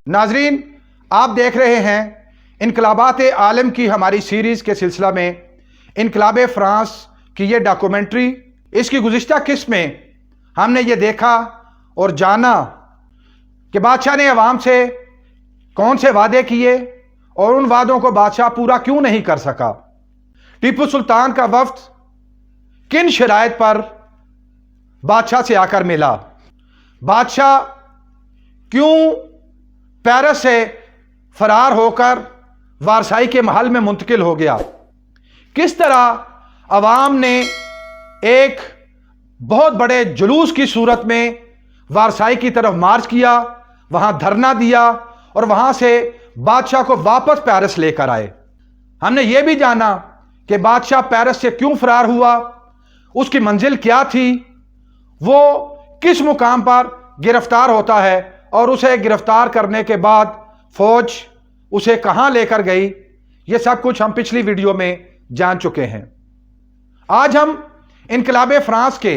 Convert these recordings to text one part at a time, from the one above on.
नाजरीन, आप देख रहे हैं इनकलाबात आलम की हमारी सीरीज़ के सिलसिला में इनकलाब फ्रांस की ये डॉक्यूमेंट्री। इसकी गुज़िश्ता किस्त में हमने ये देखा और जाना कि बादशाह ने अवाम से कौन से वादे किए और उन वादों को बादशाह पूरा क्यों नहीं कर सका। टीपू सुल्तान का वफ्द किन शराइत पर बादशाह से आकर मिला, बादशाह क्यों पेरिस से फरार होकर वारसाई के महल में मुंतकिल हो गया, किस तरह अवाम ने एक बहुत बड़े जुलूस की सूरत में वारसाई की तरफ मार्च किया, वहां धरना दिया और वहां से बादशाह को वापस पेरिस लेकर आए। हमने ये भी जाना कि बादशाह पेरिस से क्यों फरार हुआ, उसकी मंजिल क्या थी, वो किस मुकाम पर गिरफ्तार होता है और उसे गिरफ्तार करने के बाद फौज उसे कहां लेकर गई। ये सब कुछ हम पिछली वीडियो में जान चुके हैं। आज हम इनकलाब फ्रांस के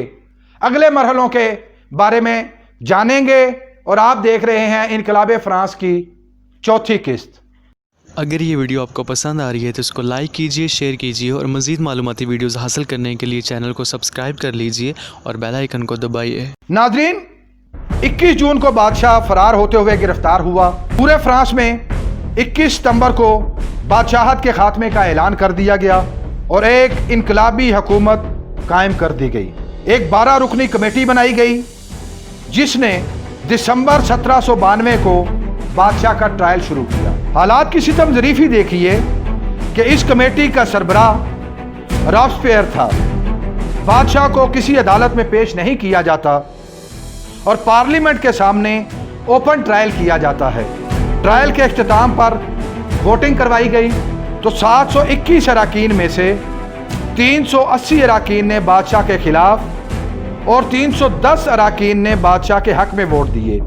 अगले मरहलों के बारे में जानेंगे और आप देख रहे हैं इनकलाब फ्रांस की चौथी किस्त। अगर ये वीडियो आपको पसंद आ रही है तो इसको लाइक कीजिए, शेयर कीजिए और मज़ीद मालूमाती वीडियोस हासिल करने के लिए चैनल को सब्सक्राइब कर लीजिए और बेल आइकन को दबाइए। नाजरीन, 21 जून को बादशाह फरार होते हुए गिरफ्तार हुआ। पूरे फ्रांस में 21 सितंबर को बादशाहत के खात्मे का ऐलान कर दिया गया और एक इनकलाबी हुकूमत कायम कर दी गई। एक 12 रुकनी कमेटी बनाई गई जिसने दिसंबर 1792 को बादशाह का ट्रायल शुरू किया। हालात की सितम ज़रीफ़ी देखिए कि इस कमेटी का सरबराह रॉबस्पियर था। बादशाह को किसी अदालत में पेश नहीं किया जाता और पार्लियामेंट के सामने ओपन ट्रायल किया जाता है। ट्रायल के इख्तिताम पर वोटिंग करवाई गई तो 721 अराकीन में से 380 अराकीन ने बादशाह के खिलाफ और 310 अराकीन ने बादशाह के हक में वोट दिए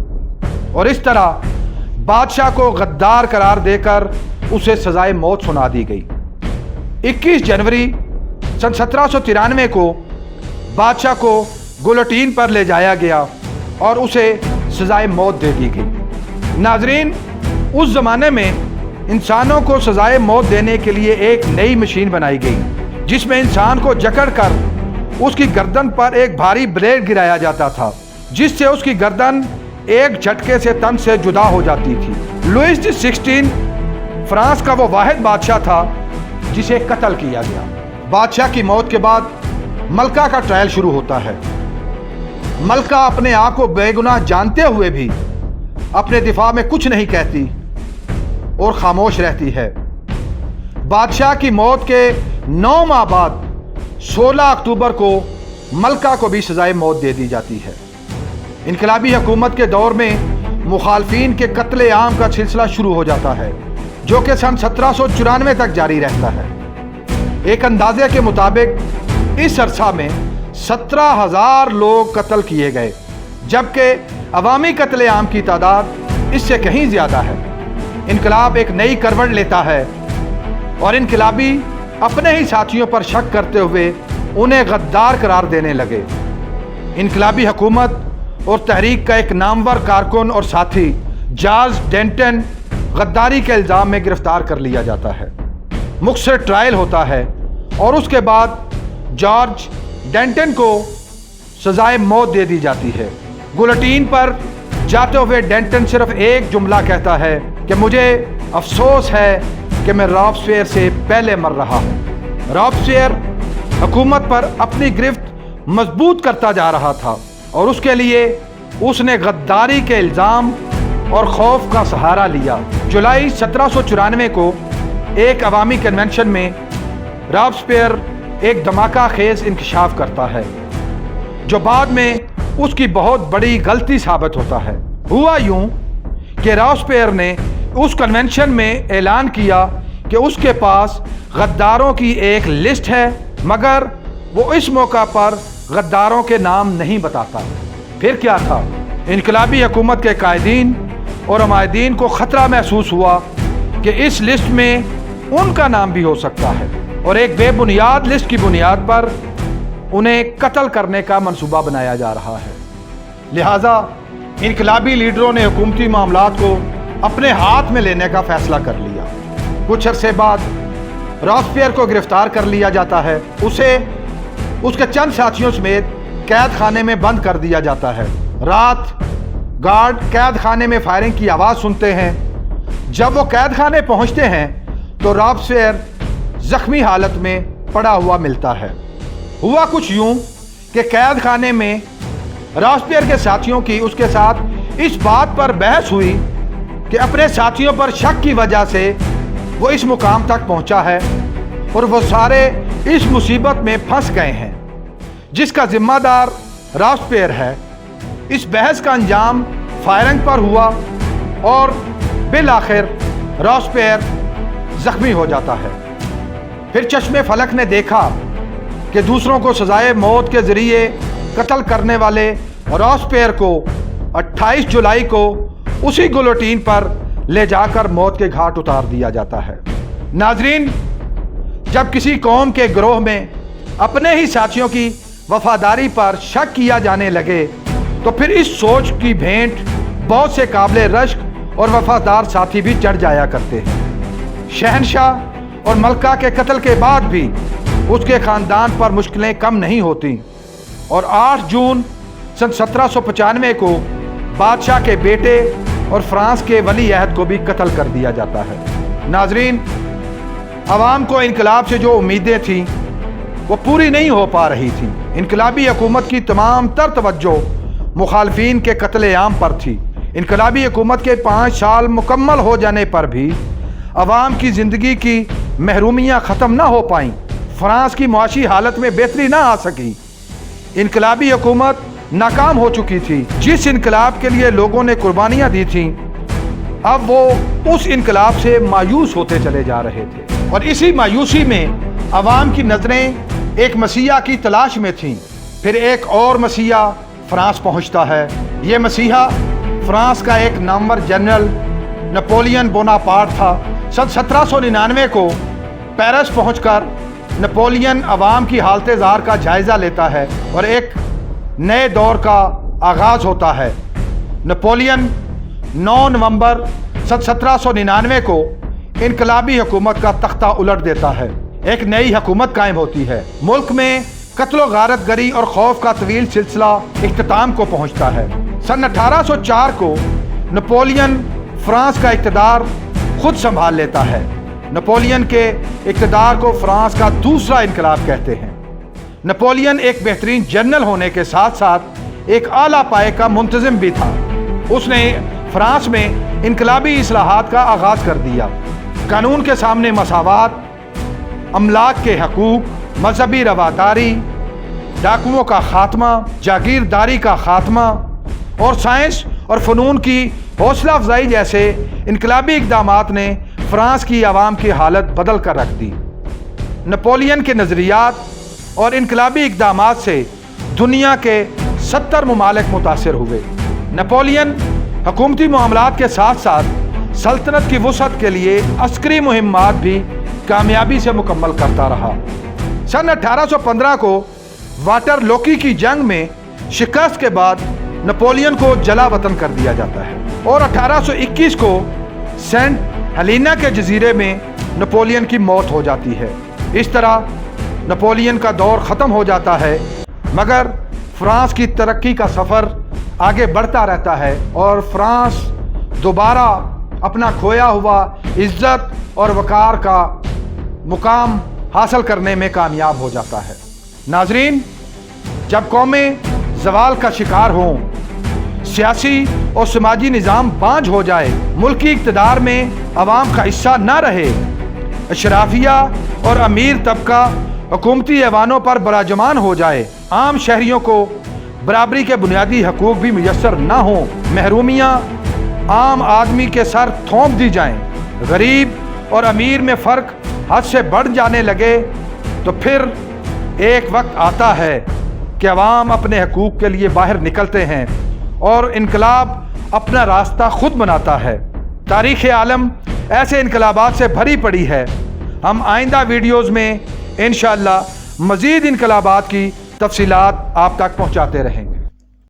और इस तरह बादशाह को गद्दार करार देकर उसे सजाए मौत सुना दी गई। 21 जनवरी सन 1793 को बादशाह को गुलोटीन पर ले जाया गया और उसे सजाए मौत दे दी गई। नाजरीन, उस ज़माने में इंसानों को सजाए मौत देने के लिए एक नई मशीन बनाई गई जिसमें इंसान को जकड़कर उसकी गर्दन पर एक भारी ब्लेड गिराया जाता था जिससे उसकी गर्दन एक झटके से तन से जुदा हो जाती थी। लुइस दी 16 फ्रांस का वो वाहिद बादशाह था जिसे कत्ल किया गया। बादशाह की मौत के बाद मलका का ट्रायल शुरू होता है। मलका अपने आप को बेगुनाह जानते हुए भी अपने दिफा में कुछ नहीं कहती और खामोश रहती है। बादशाह की मौत के 9 माह बाद 16 अक्टूबर को मलका को भी सजाए मौत दे दी जाती है। इनकलाबी हुकूमत के दौर में मुखालफिन के कत्ले आम का सिलसिला शुरू हो जाता है जो कि सन 1794 तक जारी रहता है। एक अंदाजे के मुताबिक इस अरसा में 17,000 लोग कत्ल किए गए जबकि अवामी कत्ले आम की तादाद इससे कहीं ज़्यादा है। इनकलाब एक नई करवट लेता है और इनकलाबी अपने ही साथियों पर शक करते हुए उन्हें गद्दार करार देने लगे। इनकलाबी हुकूमत और तहरीक का एक नामवर कारकुन और साथी चार्ल्स डेंटन गद्दारी के इल्ज़ाम में गिरफ्तार कर लिया जाता है। मुख्तसर ट्रायल होता है और उसके बाद जॉर्ज डेंटन को सजाए मौत दे दी जाती है। गुलोटीन पर जाते हुए डेंटन सिर्फ एक जुमला कहता है कि मुझे अफसोस है कि मैं रॉबस्पियर से पहले मर रहा हूँ। रॉबस्पियर हुकूमत पर अपनी गिरफ्त मजबूत करता जा रहा था और उसके लिए उसने गद्दारी के इल्ज़ाम और खौफ का सहारा लिया। जुलाई 1794 को एक अवामी कन्वेंशन में रॉबस्पियर एक धमाका खेज इंकशाफ करता है जो बाद में उसकी बहुत बड़ी गलती साबित होता है। हुआ यूं कि रॉबस्पियर ने उस कन्वेंशन में ऐलान किया कि उसके पास गद्दारों की एक लिस्ट है मगर वो इस मौका पर गद्दारों के नाम नहीं बताता। फिर क्या था, इनकलाबी हुकूमत के कायदीन और हमायदीन को ख़तरा महसूस हुआ कि इस लिस्ट में उनका नाम भी हो सकता है और एक बेबुनियाद लिस्ट की बुनियाद पर उन्हें कत्ल करने का मंसूबा बनाया जा रहा है। लिहाजा इनकलाबी लीडरों ने हुकूमती मामलात को अपने हाथ में लेने का फैसला कर लिया। कुछ अरसे बाद रॉबस्पियर को गिरफ्तार कर लिया जाता है। उसे उसके चंद साथियों समेत कैद खाने में बंद कर दिया जाता है। रात गार्ड कैद खाने में फायरिंग की आवाज़ सुनते हैं। जब वो कैद खाने पहुंचते हैं तो रॉबस्पियर जख्मी हालत में पड़ा हुआ मिलता है। हुआ कुछ यूं कि कैद खाने में रॉबस्पियर के साथियों की उसके साथ इस बात पर बहस हुई कि अपने साथियों पर शक की वजह से वो इस मुकाम तक पहुंचा है और वो सारे इस मुसीबत में फंस गए हैं जिसका जिम्मेदार रॉबस्पियर है। इस बहस का अंजाम फायरिंग पर हुआ और बिल आखिर रॉबस्पियर जख्मी हो जाता है। फिर चश्मे फलक ने देखा कि दूसरों को सजाए मौत के जरिए कत्ल करने वाले रॉबस्पियर को 28 जुलाई को उसी गिलोटीन पर ले जाकर मौत के घाट उतार दिया जाता है। नाजरीन, जब किसी कौम के गिरोह में अपने ही साथियों की वफादारी पर शक किया जाने लगे तो फिर इस सोच की भेंट बहुत से काबिल रश्क और वफादार साथी भी चढ़ जाया करते हैं। शहनशाह और मलका के कत्ल के बाद भी उसके ख़ानदान पर मुश्किलें कम नहीं होती और 8 जून सन 1795 को बादशाह के बेटे और फ्रांस के वली अहद को भी कत्ल कर दिया जाता है। नाजरीन, अवाम को इनकलाब से जो उम्मीदें थीं वो पूरी नहीं हो पा रही थी। इनकलाबी हुकूमत की तमाम तर तवज्जो मुखालफीन के कत्ल-ए-आम पर थी। इनकलाबी हुकूमत के 5 साल मुकम्मल हो जाने पर भी अवाम की ज़िंदगी की महरूमियाँ ख़त्म ना हो पाईं। फ्रांस की मुआशी हालत में बेहतरी ना आ सकी। इनकलाबी हुकूमत नाकाम हो चुकी थी। जिस इनकलाब के लिए लोगों ने कुर्बानियाँ दी थीं, अब वो उस इनकलाब से मायूस होते चले जा रहे थे और इसी मायूसी में अवाम की नज़रें एक मसीहा की तलाश में थीं। फिर एक और मसीहा फ्रांस पहुंचता है। ये मसीहा फ्रांस का एक नामवर जनरल नेपोलियन बोनापार्ट था। सन 1799 को पेरिस पहुंचकर नेपोलियन अवाम की हालत ज़ार का जायज़ा लेता है और एक नए दौर का आगाज़ होता है। नेपोलियन 9 नवंबर सन 1799 को इनकलाबी हुकूमत का तख्ता उलट देता है। एक नई हुकूमत कायम होती है। मुल्क में कत्ल गारत गरी और खौफ का तवील सिलसिला इख्तिताम को पहुंचता है। सन 1804 को नेपोलियन फ्रांस का इक़्तिदार खुद संभाल लेता है। नेपोलियन के इक़्तिदार को फ्रांस का दूसरा इनकलाब कहते हैं। नेपोलियन एक बेहतरीन जनरल होने के साथ साथ एक आला पाए का मुंतज़िम भी था। उसने फ्रांस में इनकलाबी इस्लाहात का आगाज़ कर दिया। कानून के सामने मसावात, अमलाक के हकूक, मजहबी रवादारी, डाकुओं का खात्मा, जागीरदारी का खात्मा और साइंस और फ़नून की हौसला अफजाई जैसे इनकलाबी इक़दामात ने फ्रांस की आवाम की हालत बदल कर रख दी। नेपोलियन के नज़रियात और इनकलाबी इक़दामात से दुनिया के 70 ममालिक मुतासिर हुए। नेपोलियन हुकूमती मामलात के साथ साथ सल्तनत की वसअत के लिए अस्करी मुहिम्मात भी कामयाबी से मुकम्मल करता रहा। सन 1815 को वाटरलोकी की जंग में शिकस्त के बाद नेपोलियन को जला वतन कर दिया जाता है और 1821 को सेंट हेलेना के जजीरे में नेपोलियन की मौत हो जाती है। इस तरह नेपोलियन का दौर ख़त्म हो जाता है, मगर फ्रांस की तरक्की का सफ़र आगे बढ़ता रहता है और फ्रांस दोबारा अपना खोया हुआ इज्जत और वक़ार का मुकाम हासिल करने में कामयाब हो जाता है। नाजरीन, जब कौमें ज़वाल का शिकार हों, सियासी और समाजी निज़ाम बांझ हो जाए, मुल्की इक़्तिदार में अवाम का हिस्सा ना रहे, अशराफिया और अमीर तबका हुकूमती ऐवानों पर बराजमान हो जाए, आम शहरियों को बराबरी के बुनियादी हकूक़ भी मुयस्सर ना हों, महरूमियाँ आम आदमी के सर थोप दी जाएं, गरीब और अमीर में फ़र्क हद से बढ़ जाने लगे, तो फिर एक वक्त आता है कि अवाम अपने हकूक़ के लिए बाहर निकलते हैं और इनकलाब अपना रास्ता खुद बनाता है। तारीख़ आलम ऐसे इनकलाबात से भरी पड़ी है। हम आइंदा वीडियोज़ में इंशाअल्लाह मज़ीद इनकलाबात की तफसीलात आप तक पहुँचाते रहेंगे।